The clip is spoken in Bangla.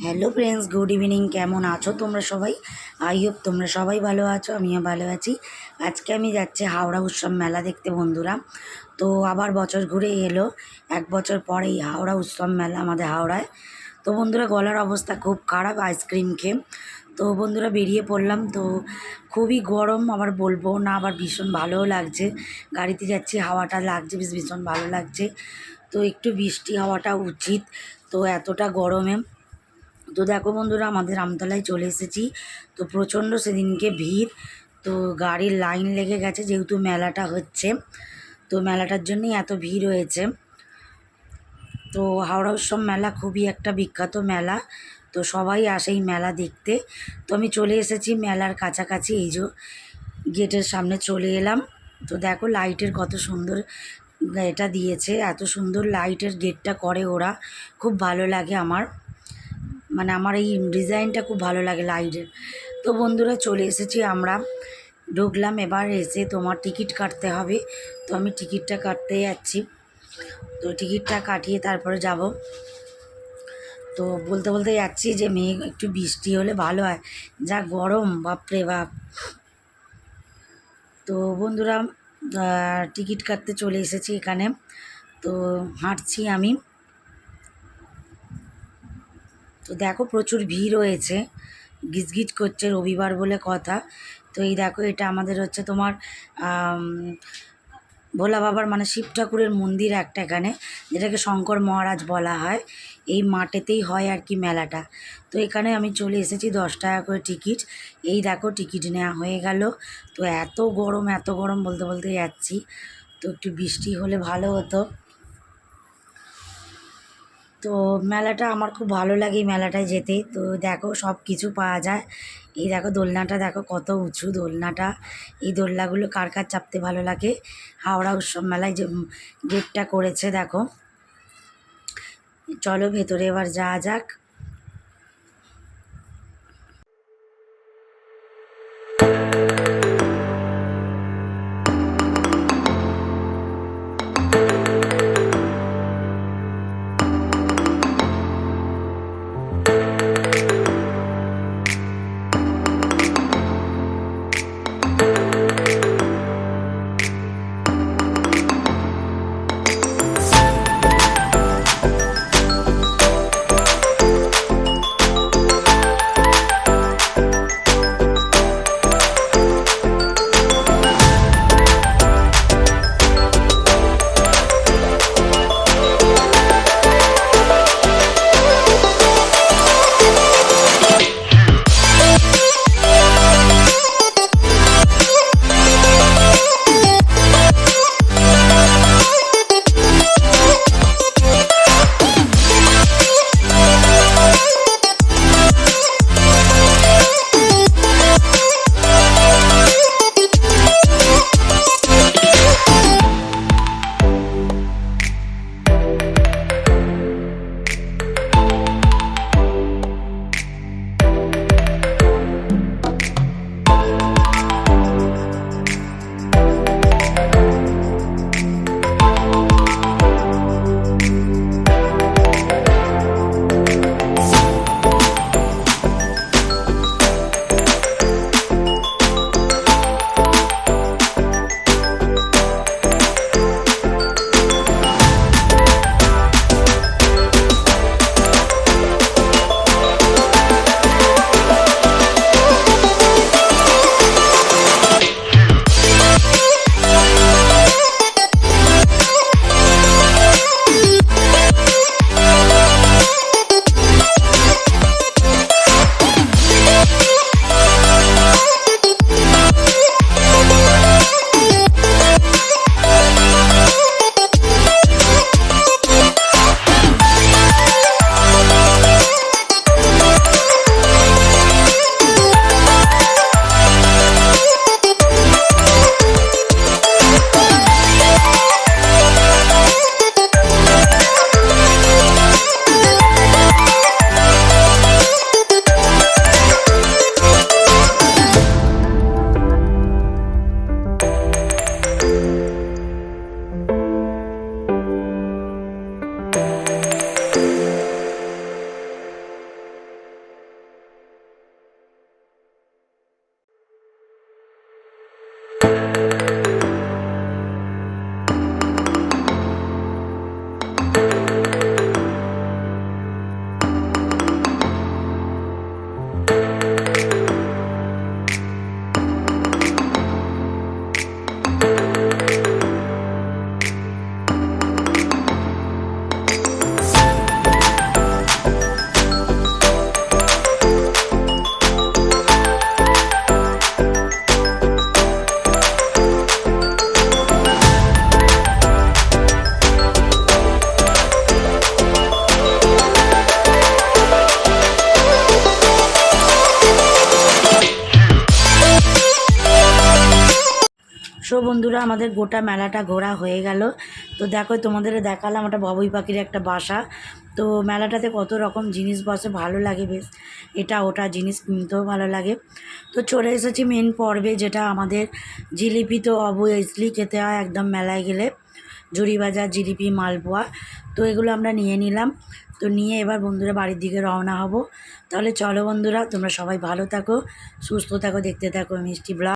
Hello friends, good evening. কেমন আছো তোমরা সবাই? আই হোপ তোমরা সবাই ভালো আছো, আমিও ভালো আছি। আজকে আমি যাচ্ছি হাওড়া উৎসব মেলা দেখতে বন্ধুরা। তো আবার বছর ঘুরে এলো, 1 বছর পরেই হাওড়া উৎসব মেলা আমাদের হাওড়ায়। তো বন্ধুরা, গলার অবস্থা খুব খারাপ আইসক্রিম খেয়ে। তো বন্ধুরা বেরিয়ে পড়লাম। তো খুবই গরম, আবার বলবো না, আবার ভীষণ ভালোও লাগছে। গাড়িতে যাচ্ছি, হাওয়াটা লাগছে, ভীষণ ভালো লাগছে। তো একটু বৃষ্টি হওয়াটা উচিত, তো এতটা গরমে। তো দেখো বন্ধুরা, আমাদের আমতলায় চলে এসেছি। তো প্রচণ্ড সেদিনকে ভিড়, তো গাড়ির লাইন লেগে গেছে, যেহেতু মেলাটা হচ্ছে। তো মেলাটার জন্যই এত ভিড় হয়েছে। তো হাওড়া উৎসব মেলা খুবই একটা বিখ্যাত মেলা, তো সবাই আসে এই মেলা দেখতে। তো আমি চলে এসেছি মেলার কাছাকাছি, এই যে গেটের সামনে চলে এলাম। তো দেখো লাইটের কত সুন্দর এটা দিয়েছে, এত সুন্দর লাইটের গেটটা করে ওরা, খুব ভালো লাগে আমার। মানে আমার এই ডিজাইনটা খুব ভালো লাগে লাইটের। তো বন্ধুরা চলে এসেছি আমরা, ঢুকলাম। এবার এসে তোমার টিকিট কাটতে হবে, তো আমি টিকিটটা কাটতে যাচ্ছি। তো টিকিটটা কাটিয়ে তারপরে যাব। তো বলতে বলতে যাচ্ছি যে মেঘ একটু বৃষ্টি হলে ভালো হয়, যা গরম, বাপরে বাপ। তো বন্ধুরা টিকিট কাটতে চলে এসেছি এখানে। তো হাঁটছি আমি। তো দেখো প্রচুর ভিড় হয়েছে, গিজগিজ করছে, রবিবার বলে কথা। তো এই দেখো, এটা আমাদের হচ্ছে তোমার ভোলা বাবার মানে শিব ঠাকুরের মন্দির একটা এখানে, যেটাকে শঙ্কর মহারাজ বলা হয়। এই মাঠেতেই হয় আর কি মেলাটা। তো এখানে আমি চলে এসেছি, 10 টাকা করে টিকিট। এই দেখো টিকিট নেওয়া হয়ে গেল। তো এত গরম, এত গরম, বলতে বলতে যাচ্ছি। তো একটু বৃষ্টি হলে ভালো হতো। তো মেলাটা আমার খুব ভালো লাগে, এই মেলাটায় যেতে। তো দেখো সব কিছু পাওয়া যায়। এই দেখো দোলনাটা, দেখো কত উঁচু দোলনাটা। এই দোলনাগুলো কার কার চাপতে ভালো লাগে। হাওড়া উৎসব মেলায় যে গেটটা করেছে দেখো। চলো ভেতরে এবার যাওয়া যাক। সো বন্ধুরা, আমাদের গোটা মেলাটা ঘোরা হয়ে গেল। তো দেখো, তোমাদের দেখালাম একটা বাবুই পাখির একটা বাসা। তো মেলাটাতে কত রকম জিনিস বসে, ভালো লাগে বেশ, এটা ওটা জিনিস কিনতেও ভালো লাগে। তো চলে এসেছি মেন পর্বে, যেটা আমাদের জিলিপি তো অবভিয়াসলি খেতে হয় একদম মেলায় গেলে, ঝুড়ি ভাজা, জিলিপি, মালপোয়া। তো এগুলো আমরা নিয়ে নিলাম। তো নিয়ে এবার বন্ধুরা বাড়ির দিকে রওনা হব। তাহলে চলো বন্ধুরা, তোমরা সবাই ভালো থাকো, সুস্থ থাকো, দেখতে থাকো মিষ্টি ব্লগ।